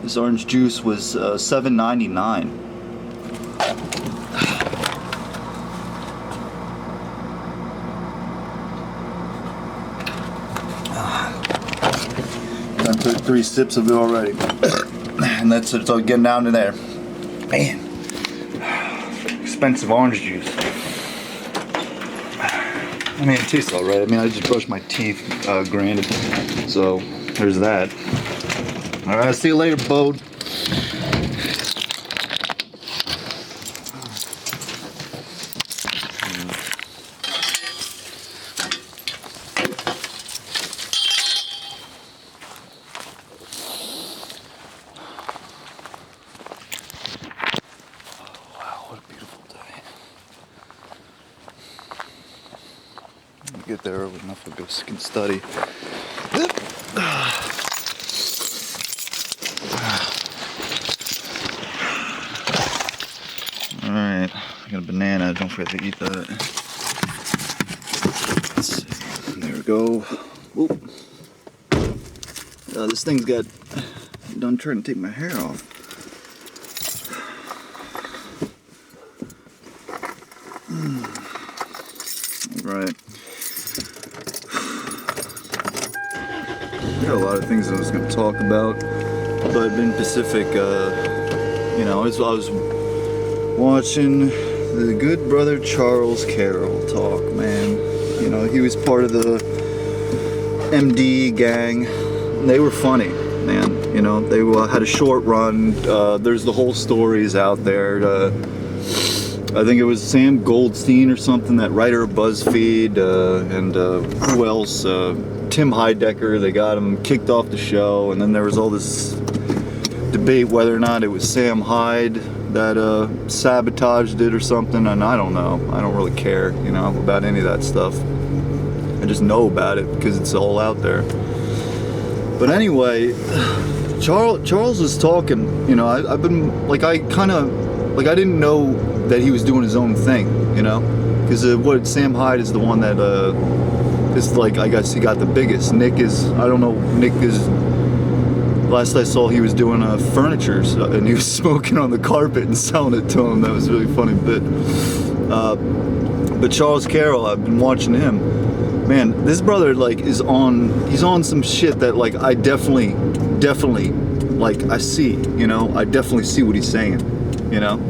This orange juice was $7.99. I took 3 sips of it already. And that's it. It's all getting down to there. Man. Expensive orange juice. I mean, it tastes alright. I mean, I just brushed my teeth, granted. So, there's that. Alright, see you later, Bout. Get there early enough to go can study. Alright, I got a banana, don't forget to eat that. Let's see. There we go. Oop. This thing's got done trying to take my hair off. Alright. Got a lot of things I was going to talk about, but in Pacific, you know, I was watching the good brother Charles Carroll talk, man. You know, he was part of the MD gang. They were funny, man. You know, they had a short run. There's the whole stories out there. I think it was Sam Goldstein or something, that writer of BuzzFeed, and who else? Tim Heidecker. They got him kicked off the show, and then there was all this debate whether or not it was Sam Hyde that sabotaged it or something, and I don't know. I don't really care, you know, about any of that stuff. I just know about it because it's all out there. But anyway, Charles was talking, you know, I've been, like, I didn't know that he was doing his own thing, you know, because what Sam Hyde is the one that is, like, I guess he got the biggest. Nick is, I don't know, Nick is, last I saw he was doing furniture, and he was smoking on the carpet and selling it to him. That was a really funny bit. But Charles Carroll, I've been watching him. Man, this brother, like, he's on some shit that, like, I definitely, like, I see, you know, I definitely see what he's saying, you know.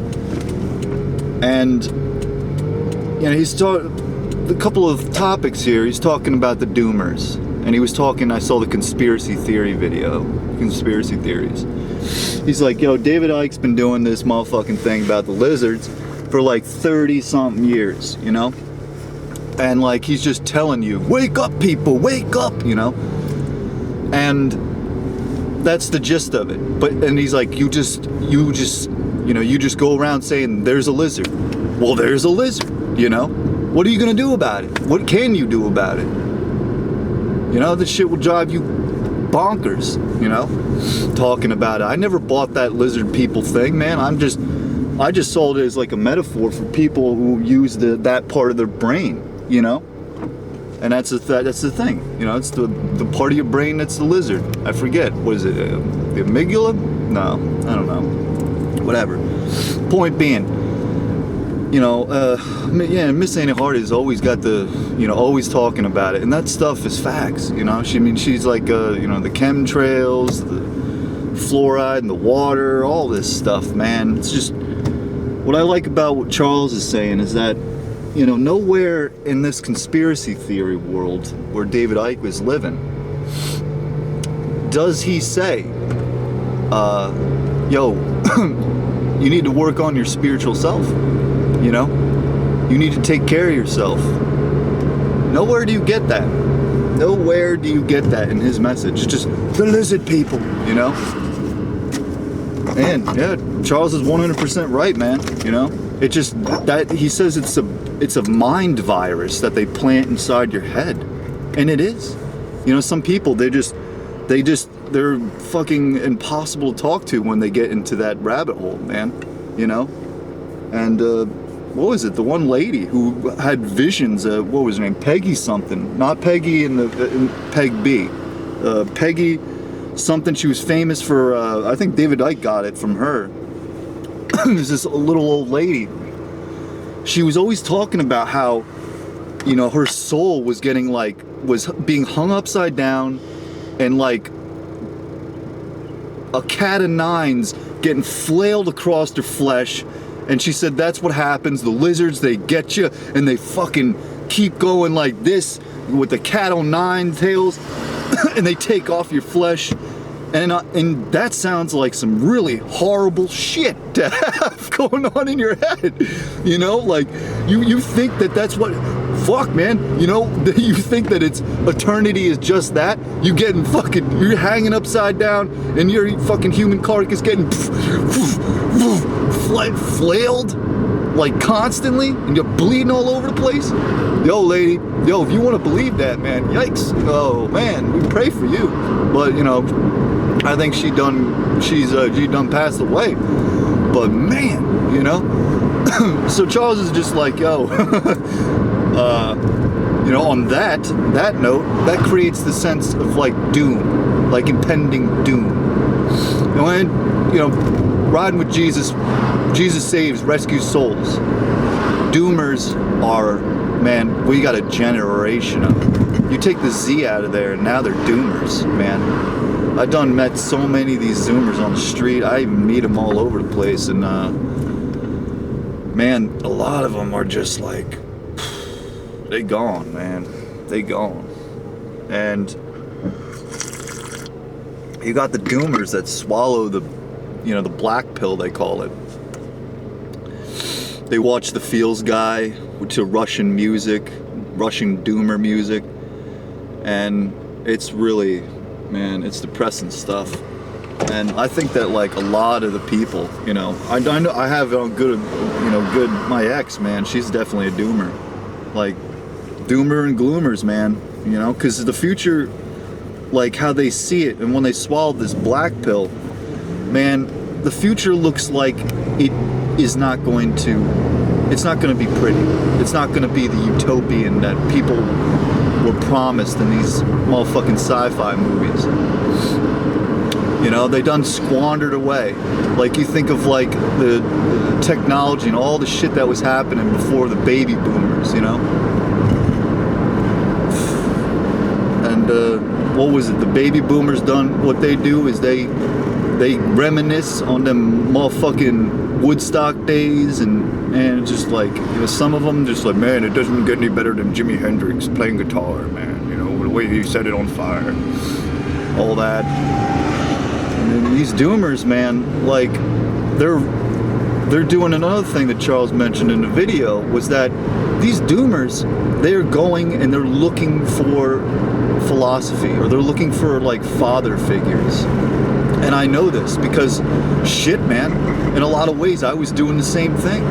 And, you know, he's talking, a couple of topics here, he's talking about the doomers. And he was talking, I saw the conspiracy theory video, conspiracy theories. He's like, yo, David Icke's been doing this motherfucking thing about the lizards for like 30-something years, you know? And like, he's just telling you, wake up people, wake up, you know? And that's the gist of it. And he's like, you just go around saying there's a lizard. Well, there's a lizard, you know? What are you gonna do about it? What can you do about it? You know, this shit will drive you bonkers, you know? Talking about it. I never bought that lizard people thing, man. I just saw it as like a metaphor for people who use that part of their brain, you know? And that's the thing, you know, it's the part of your brain that's the lizard. I forget, what is it, the amygdala? No, I don't know. Whatever. Point being, you know, yeah, Miss Annie Hart has always got always talking about it, and that stuff is facts, you know. She's like, you know, the chemtrails, the fluoride in the water, all this stuff, man. It's just, what I like about what Charles is saying is that, you know, nowhere in this conspiracy theory world where David Icke was living does he say, yo, you need to work on your spiritual self. You know, you need to take care of yourself. Nowhere do you get that. Nowhere do you get that in his message. It's just the lizard people, you know. And yeah, Charles is 100% right, man. You know, it just that he says it's a mind virus that they plant inside your head, and it is. You know, some people they're fucking impossible to talk to when they get into that rabbit hole, man. You know, and what was it? The one lady who had visions. What was her name? Peggy something. Not Peggy in Peg B. Peggy something. She was famous for, I think David Icke got it from her. There's this little old lady. She was always talking about how, you know, her soul was getting like, was being hung upside down and like a cat of nines getting flailed across her flesh. And she said that's what happens. The lizards, they get you and they fucking keep going like this with the cat o' nine tails and they take off your flesh. And that sounds like some really horrible shit to have going on in your head. You know, like you think that that's what, fuck man, you know, you think that it's eternity is just that. You getting fucking, you're hanging upside down and your fucking human carcass getting flailed like constantly and you're bleeding all over the place. Yo lady, yo, if you want to believe that, man, yikes. Oh man, we pray for you. But you know, I think she done passed away. But man, you know, so Charles is just like, yo, you know, on that note, that creates the sense of like doom, like impending doom. And when, you know, riding with Jesus, Jesus saves, rescues souls. Doomers are, man, we got a generation of them. You take the Z out of there and now they're doomers, man. I done met so many of these Zoomers on the street. I even meet them all over the place, and man, a lot of them are just like, they gone, man. They gone. And you got the Doomers that swallow the, you know, the black pill, they call it. They watch the Feels guy to Russian music, Russian Doomer music, and it's really, man, it's depressing stuff. And I think that like a lot of the people, you know, I know I have good, you know, good, my ex, man, she's definitely a doomer. Like doomer and gloomers, man, you know, because the future, like how they see it, and when they swallow this black pill, man, the future looks like it is not going to, it's not going to be pretty. It's not going to be the utopian that people were promised in these motherfucking sci-fi movies. You know, they done squandered away. Like you think of like the technology and all the shit that was happening before the baby boomers, you know? And what was it? The baby boomers done, what they do is they reminisce on them motherfucking Woodstock days, and it's just like, you know, some of them just like, man, it doesn't get any better than Jimi Hendrix playing guitar, man, you know, the way he set it on fire, all that. And then these doomers, man, like they're doing another thing that Charles mentioned in the video, was that these doomers, they're going and they're looking for philosophy, or they're looking for like father figures. And I know this because, shit, man, in a lot of ways I was doing the same thing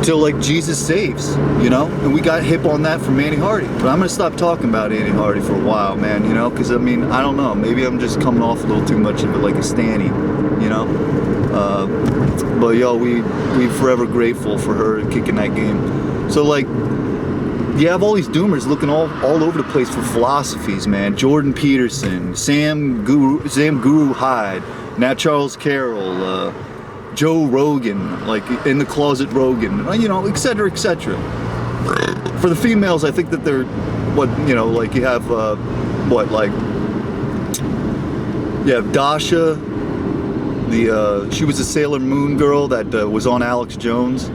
till like Jesus Saves, you know, and we got hip on that from Annie Hardy. But I'm gonna stop talking about Annie Hardy for a while, man, you know, because I mean, I don't know, maybe I'm just coming off a little too much of it like a stanny, you know. But yo, we forever grateful for her kicking that game. So like, you have all these doomers looking all over the place for philosophies, man. Jordan Peterson, Sam Guru Hyde, Nat Charles Carroll, Joe Rogan, like in the closet Rogan, you know, etc., etc. For the females, I think that they're, what, you know, like you have, you have Dasha, she was a Sailor Moon girl that was on Alex Jones.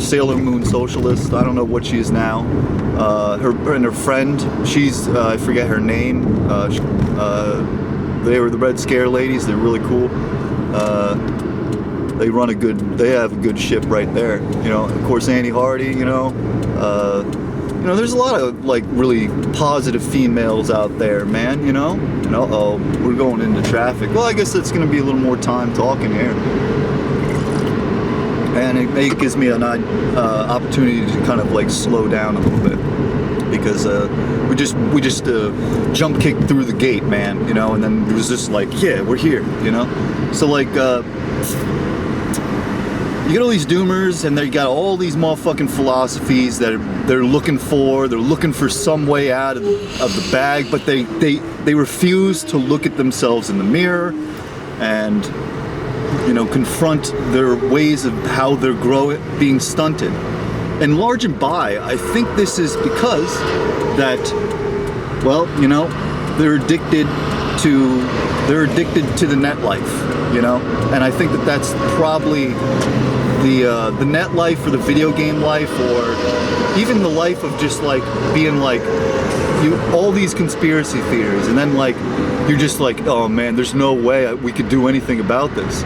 Sailor Moon socialist. I don't know what she is now. Her and her friend, she's I forget her name. They were the Red Scare ladies. They're really cool. They have a good ship right there. You know, of course Annie Hardy. You know, there's a lot of like really positive females out there, man. You know, and uh-oh, we're going into traffic. Well, I guess that's gonna be a little more time talking here. And it gives me an opportunity to kind of like slow down a little bit, because we just jump kicked through the gate, man, you know, and then it was just like, yeah, we're here, you know. So like, you get all these doomers, and they got all these motherfucking philosophies that are they're looking for some way out of the bag, but they refuse to look at themselves in the mirror and, you know, confront their ways of how they're being stunted. And large and by, I think this is because that, well, you know, they're addicted to the net life, you know, and I think that that's probably the net life or the video game life, or even the life of just like being like all these conspiracy theories, and then like you're just like, oh man, there's no way we could do anything about this.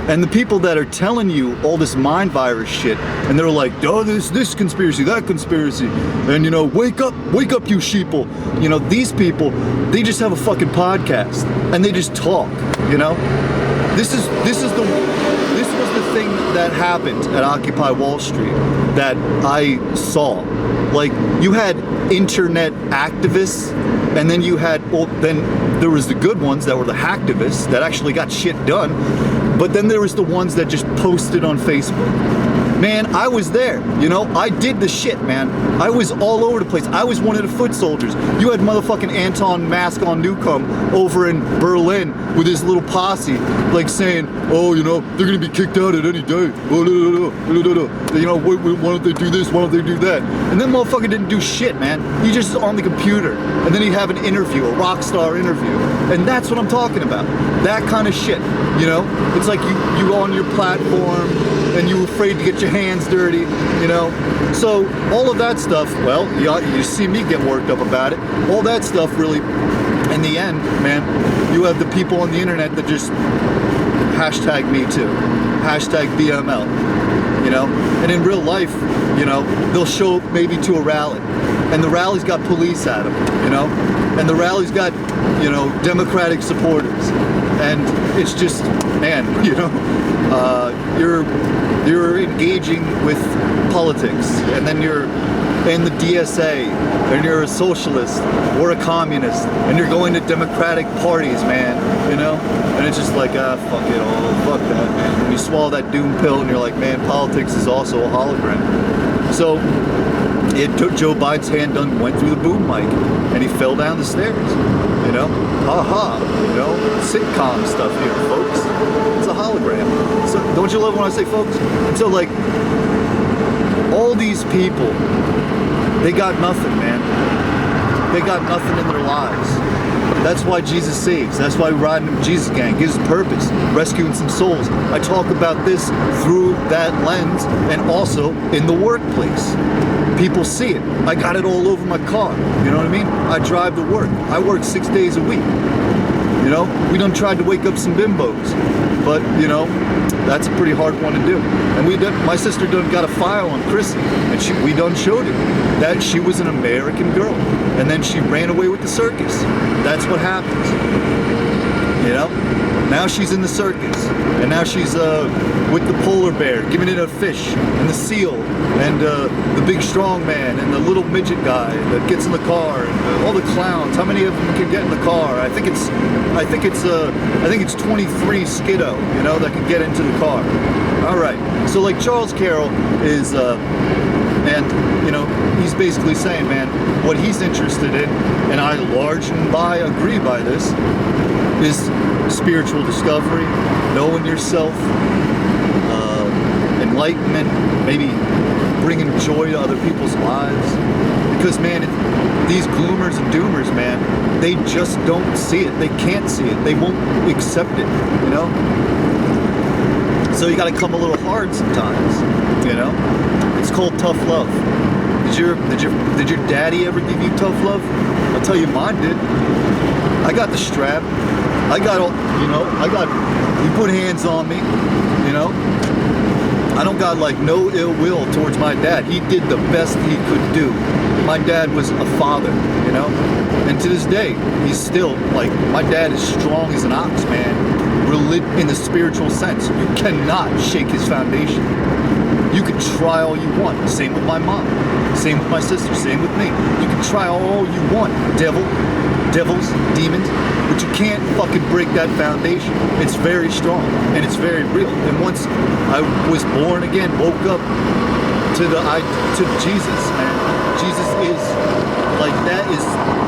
And the people that are telling you all this mind virus shit, and they're like, oh, this conspiracy, that conspiracy, and you know, wake up you sheeple. You know, these people, they just have a fucking podcast and they just talk, you know? This was the thing that happened at Occupy Wall Street that I saw. Like, you had internet activists, and then you had, well, then there was the good ones that were the hacktivists that actually got shit done, but then there was the ones that just posted on Facebook. Man, I was there, you know, I did the shit, man. I was all over the place. I was one of the foot soldiers. You had motherfucking Anton Mask on Newcomb over in Berlin with his little posse, like saying, oh, you know, they're gonna be kicked out at any day. You know, why don't they do this? Why don't they do that? And then motherfucker didn't do shit, man. He just on the computer, and then he'd have an interview, a rock star interview, and that's what I'm talking about. That kind of shit, you know? It's like you on your platform, and you're afraid to get your hands dirty, you know? So all of that stuff, well, you see me get worked up about it. All that stuff really, in the end, man, you have the people on the internet that just hashtag me too, hashtag BML, you know? And in real life, you know, they'll show up maybe to a rally, and the rally's got police at them, you know? And the rally's got, you know, Democratic supporters. And it's just, man, you know, you're engaging with politics, and then you're in the DSA, and you're a socialist or a communist, and you're going to Democratic parties, man, you know? And it's just like, fuck it all, fuck that, man. And you swallow that doom pill, and you're like, man, politics is also a hologram. So it took Joe Biden's hand done, went through the boom mic, and he fell down the stairs, you know? Ha-ha, you know? Sitcom stuff here, folks. It's a hologram. So don't you love when I say folks? And so like, all these people, they got nothing, man. They got nothing in their lives. That's why Jesus saves. That's why we ride in the Jesus gang. Gives us purpose. Rescuing some souls. I talk about this through that lens, and also in the workplace. People see it. I got it all over my car. You know what I mean? I drive to work. I work 6 days a week. You know, we done tried to wake up some bimbos, but you know, that's a pretty hard one to do. And my sister done got a file on Chrissy, and we done showed it that she was an American girl, and then she ran away with the circus. That's what happens. You know, now she's in the circus, and now she's with the polar bear, giving it a fish, and the seal, and the big strong man, and the little midget guy that gets in the car, and all the clowns. How many of them can get in the car? I think it's 23 Skiddo, you know, that can get into the car. All right. So like Charles Carroll is, and you know, he's basically saying, man, what he's interested in, and I large and by agree by this, is spiritual discovery, knowing yourself, enlightenment, maybe bringing joy to other people's lives. Because man, these gloomers and doomers, man, they just don't see it. They can't see it. They won't accept it, you know? So you gotta come a little hard sometimes, you know? It's called tough love. Did your daddy ever give you tough love? I'll tell you, mine did. I got the strap. I got all, you know, he put hands on me, you know? I don't got like no ill will towards my dad. He did the best he could do. My dad was a father, you know? And to this day, he's still, like, my dad is strong as an ox, man. In the spiritual sense. You cannot shake his foundation. You can try all you want. Same with my mom. Same with my sister. Same with me. You can try all you want. Devils, demons, but you can't fucking break that foundation. It's very strong, and it's very real. And once I was born again, woke up to Jesus, man, Jesus is, like,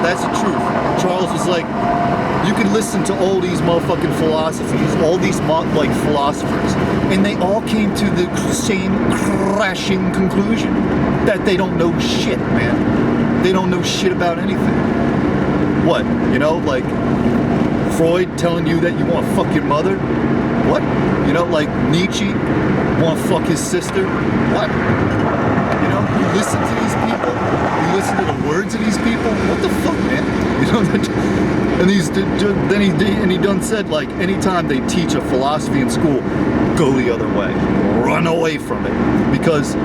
that's the truth. Charles was like, you can listen to all these motherfucking philosophies, all these like philosophers, and they all came to the same crashing conclusion that they don't know shit, man. They don't know shit about anything. What, you know, like Freud telling you that you want to fuck your mother? What? You know, like Nietzsche want to fuck his sister? What? You know, you listen to these people, you listen to the words of these people, what the fuck, man? You know, and he done said, like, anytime they teach a philosophy in school, go the other way, run away from it, because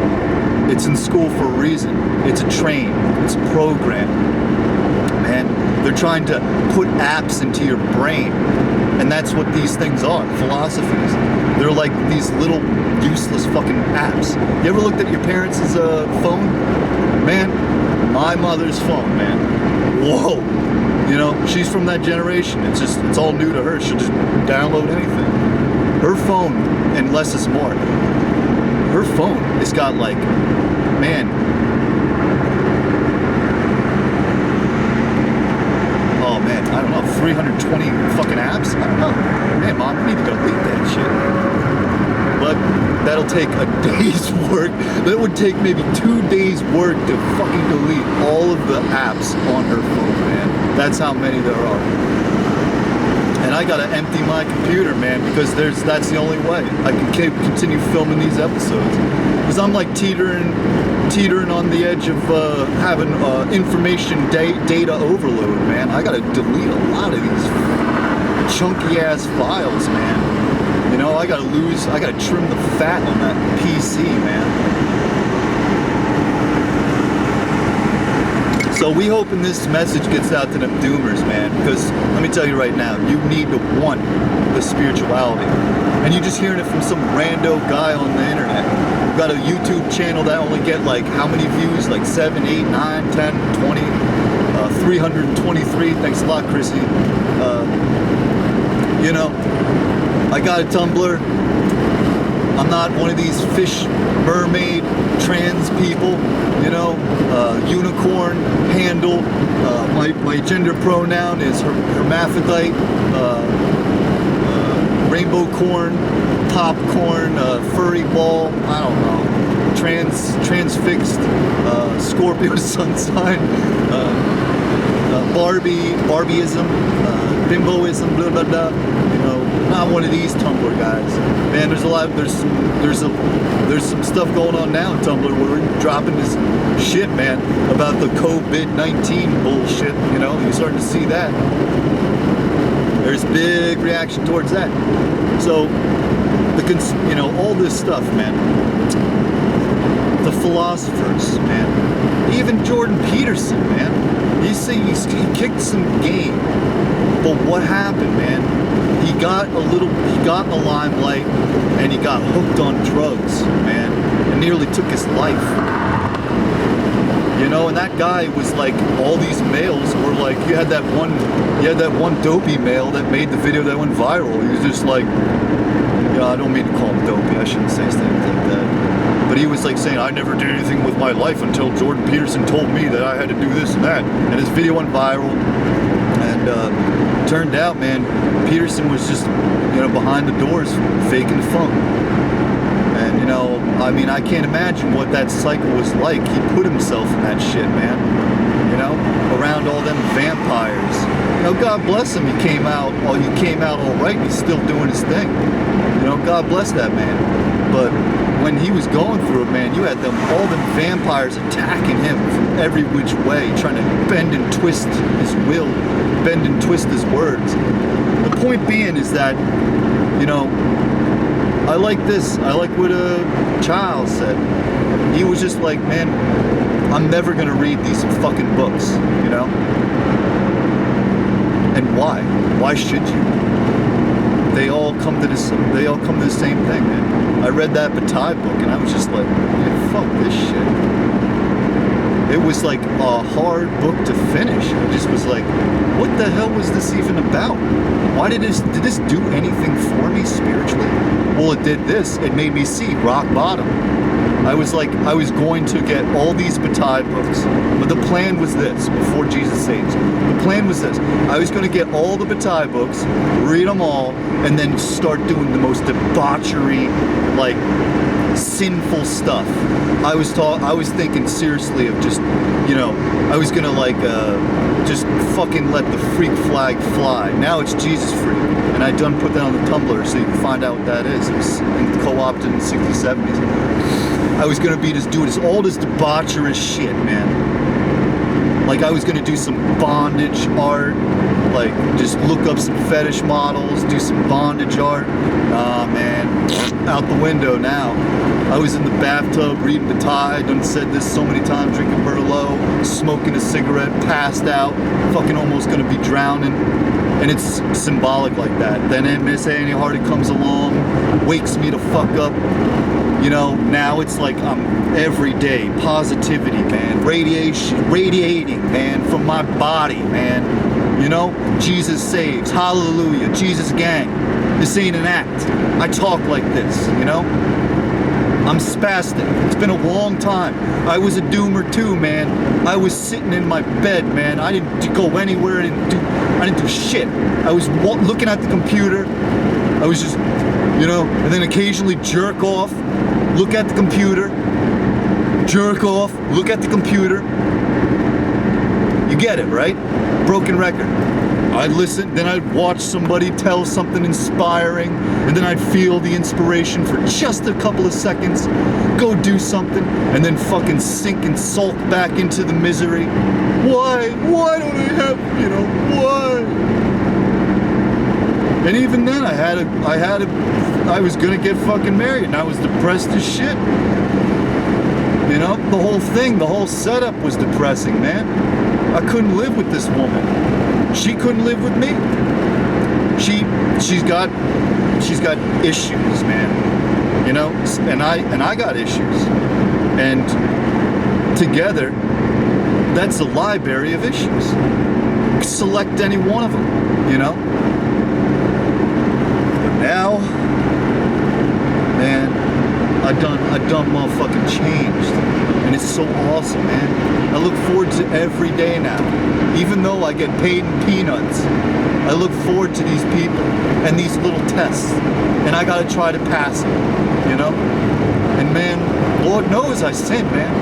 it's in school for a reason. It's a train, it's a program, man. They're trying to put apps into your brain, and that's what these things are, philosophies. They're like these little useless fucking apps. You ever looked at your parents' phone? Man, my mother's phone, man. Whoa. You know, she's from that generation. It's all new to her. She'll just download anything. Her phone, and less is more. Her phone has got like, man. Oh man, I don't know, 320 fucking apps? I don't know. Man, Mom, you need to delete that shit. But that'll take a day's work. That would take maybe 2 days work to fucking delete all of the apps on her phone, man. That's how many there are. And I gotta empty my computer, man, because that's the only way I can continue filming these episodes. Because I'm like teetering on the edge of having information data overload, man. I gotta delete a lot of these chunky ass files, man. You know, I gotta trim the fat on that PC, man. So we hoping this message gets out to them doomers, man, because let me tell you right now, you need to want the spirituality. And you're just hearing it from some rando guy on the internet. We've got a YouTube channel that only get like how many views? Like 7, 8, 9, 10, 20, 323. Thanks a lot, Chrissy. You know, I got a Tumblr. I'm not one of these fish, mermaid, trans people, you know, unicorn handle. My gender pronoun is hermaphrodite, rainbow corn, popcorn, furry ball, I don't know, transfixed, Scorpio sun sign, Barbieism, bimboism, blah blah blah. You know, not one of these Tumblr guys. Man, there's some stuff going on now in Tumblr where we're dropping this shit, man, about the COVID-19 bullshit. You know, you're starting to see that. There's big reaction towards that. So, you know, all this stuff, man. The philosophers, man. Even Jordan Peterson, man. You see, he kicked some game, but what happened, man? He got in the limelight, and he got hooked on drugs, man, and nearly took his life. You know, and that guy was like, all these males were like, you had that one dopey male that made the video that went viral. He was just like, yeah, I don't mean to call him dopey. I shouldn't say things like that. But he was like saying, I never did anything with my life until Jordan Peterson told me that I had to do this and that. And his video went viral. And turned out, man, Peterson was just, you know, behind the doors faking the funk. And, you know, I mean, I can't imagine what that cycle was like. He put himself in that shit, man. You know, around all them vampires. You know, God bless him. He came out all right. He's still doing his thing. You know, God bless that man. But when he was going through it, man, you had all them vampires attacking him from every which way, trying to bend and twist his will, bend and twist his words. The point being is that, you know, I like this. I like what Charls said. He was just like, man, I'm never gonna read these fucking books, you know? And why? Why should you? They all come to the same thing, man. I read that Bout book and I was just like, man, fuck this shit. It was like a hard book to finish. I just was like, what the hell was this even about? Why did this do anything for me spiritually? Well, it did this. It made me see rock bottom. I was going to get all these Bataille books. But the plan was this, before Jesus Saves. The plan was this. I was going to get all the Bataille books, read them all, and then start doing the most debauchery, like, sinful stuff. I was thinking seriously of just, you know, I was going to, like, just fucking let the freak flag fly. Now it's Jesus freak. And I done put that on the Tumblr so you can find out what that is. It was co-opted in the 60s, 70s. I was gonna be just doing all this debaucherous shit, man. Like I was gonna do some bondage art, like just look up some fetish models, do some bondage art. Nah, man, out the window now. I was in the bathtub reading Bataille, done said this so many times, drinking Merlot, smoking a cigarette, passed out, fucking almost gonna be drowning. And it's symbolic like that. Then Miss Annie Hardy comes along, wakes me to fuck up. You know, now it's like I'm every day, positivity, man, radiating, man, from my body, man. You know, Jesus saves, hallelujah, Jesus gang. This ain't an act. I talk like this, you know? I'm spastic. It's been a long time. I was a doomer too, man. I was sitting in my bed, man. I didn't go anywhere. I didn't do shit. I was looking at the computer. I was just, you know, and then occasionally jerk off, look at the computer, jerk off, look at the computer. You get it, right? Broken record. I'd listen, then I'd watch somebody tell something inspiring, and then I'd feel the inspiration for just a couple of seconds, go do something, and then fucking sink and sulk back into the misery. Why? Why don't I have, you know, why? And even then I was gonna get fucking married, and I was depressed as shit. You know, the whole thing, the whole setup was depressing, man. I couldn't live with this woman. She couldn't live with me. She's got issues, man. You know, and I got issues. And together, that's a library of issues. Select any one of them, you know? But now, man, I done motherfucking changed. And it's so awesome, man. I look forward to every day now. Even though I get paid in peanuts, I look forward to these people and these little tests. And I gotta try to pass them, you know? And man, Lord knows I sin, man.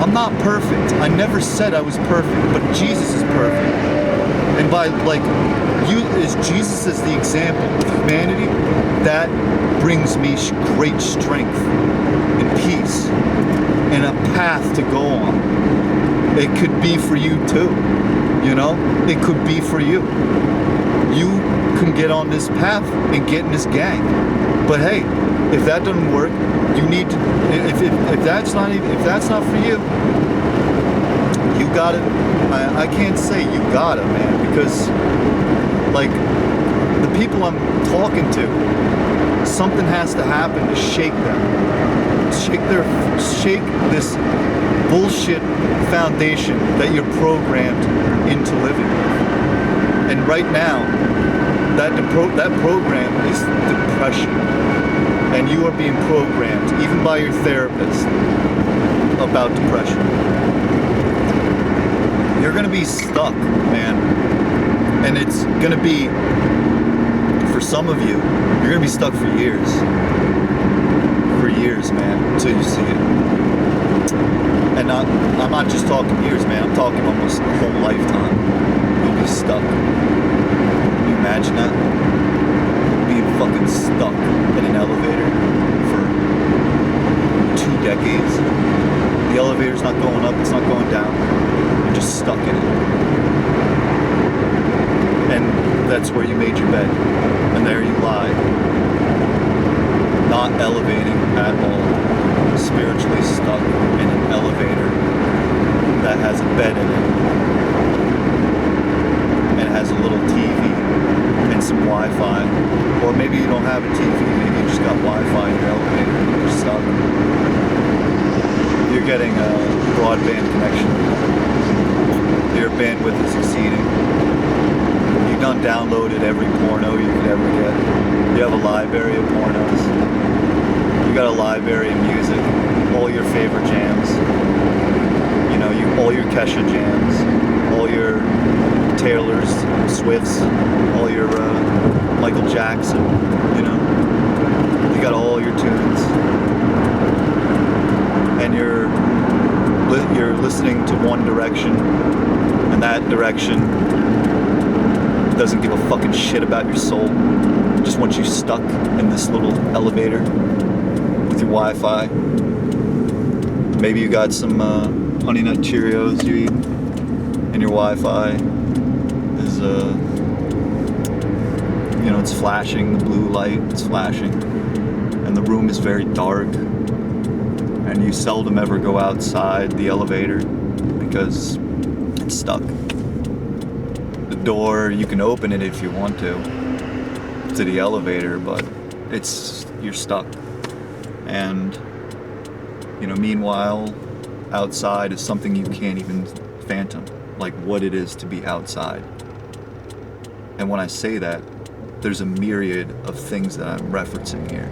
I'm not perfect. I never said I was perfect, but Jesus is perfect. And by Jesus as the example of humanity, that brings me great strength and peace and a path to go on. It could be for you too, you know? It could be for you. You can get on this path and get in this gang. But hey, if that doesn't work, you need to, if that's not for you, you gotta, I can't say you gotta, man, because like the people I'm talking to, something has to happen to shake them. Shake this bullshit foundation that you're programmed into living with. And right now, that program is depression. And you are being programmed, even by your therapist, about depression. You're gonna be stuck, man. And it's gonna be, for some of you, you're gonna be stuck for years. For years, man, until you see it. And I'm not just talking years, man. I'm talking almost a whole lifetime. You'll be stuck. Can you imagine that? Being fucking stuck in an elevator for 2 decades. The elevator's not going up, it's not going down. You're just stuck in it. And that's where you made your bed. And there you lie. Not elevating at all. Spiritually stuck in an elevator that has a bed in it. And it has a little TV and some Wi-Fi. Or maybe you don't have a TV, maybe you just got Wi-Fi in your elevator and you're stuck. You're getting a broadband connection. Your bandwidth is exceeding. You've done downloaded every porno you could ever get. You have a library of pornos. You got a library of music. all your favorite jams. You know, all your Kesha jams, all your Taylors, Swifts, all your Michael Jackson, you know. You got all your tunes. And you're listening to one direction, and that direction doesn't give a fucking shit about your soul. Just wants you stuck in this little elevator with your Wi-Fi. Maybe you got some Honey Nut Cheerios you eat, and your Wi-Fi is, you know, it's flashing, the blue light, it's flashing, and the room is very dark, and you seldom ever go outside the elevator because it's stuck. The door, you can open it if you want to the elevator, but you're stuck. And, you know, meanwhile, outside is something you can't even fathom, like what it is to be outside. And when I say that, there's a myriad of things that I'm referencing here.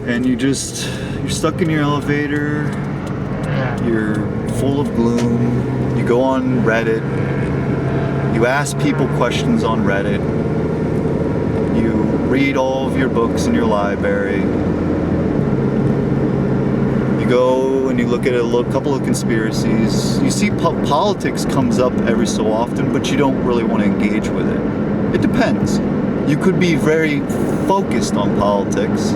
And you're stuck in your elevator, you're full of gloom, you go on Reddit, you ask people questions on Reddit, you read all of your books in your library, you go and you look at a couple of conspiracies, you see politics comes up every so often, but you don't really want to engage with it. It depends. You could be very focused on politics,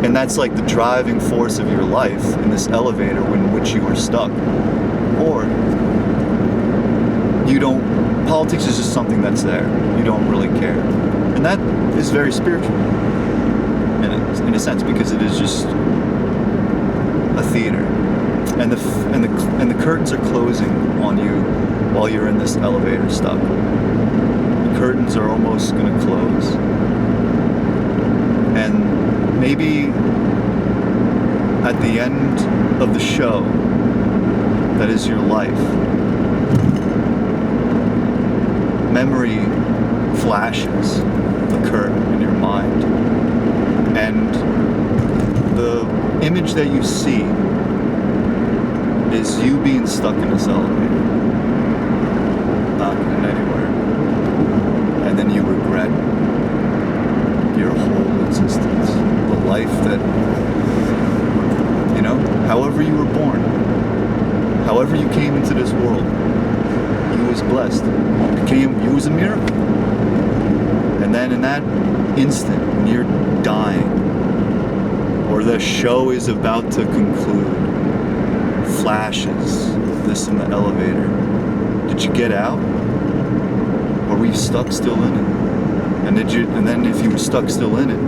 and that's like the driving force of your life in this elevator in which you are stuck. Or you don't, politics is just something that's there. You don't really care. And that is very spiritual in a sense, because it is just a theater. And the curtains are closing on you while you're in this elevator stuck. The curtains are almost gonna close. And maybe at the end of the show, that is your life, memory flashes occur in your mind, and the image that you see is you being stuck in this elevator, not going anywhere, and then you regret your whole existence, the life that, you know, however you were born, however you came into this world, you was blessed, you was a miracle. And then in that instant, when you're dying, or the show is about to conclude, flashes this in the elevator. Did you get out? Or were you stuck still in it? And then if you were stuck still in it,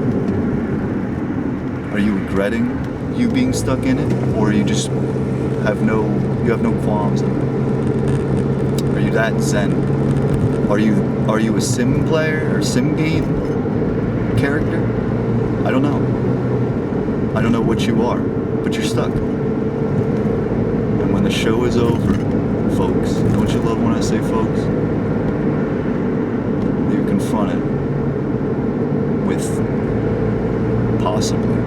are you regretting you being stuck in it? Or you just have no qualms of it? Are you that zen? Are you a sim player or sim game character? I don't know. I don't know what you are, but you're stuck. And when the show is over, folks, don't you love when I say folks? You're confronted with possibly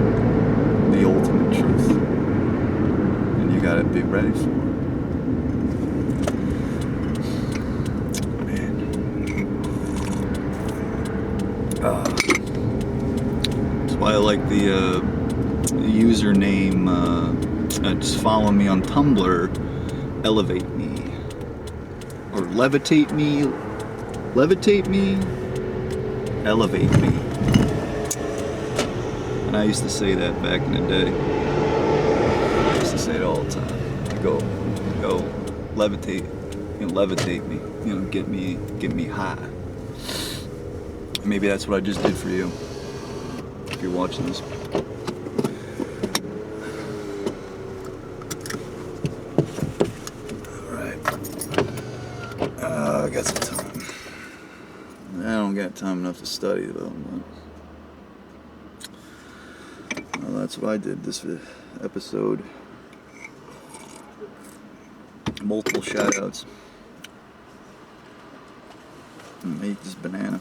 the ultimate truth. And you gotta be ready for it. That's why I like the username, just follow me on Tumblr, Elevate Me, or Levitate Me, Elevate Me. And I used to say that back in the day. I used to say it all the time. Go, levitate, levitate me, get me high. Maybe that's what I just did for you, if you're watching this. Alright. I got some time. I don't got time enough to study though, but well, that's what I did this episode. Multiple shout outs. Eat this banana.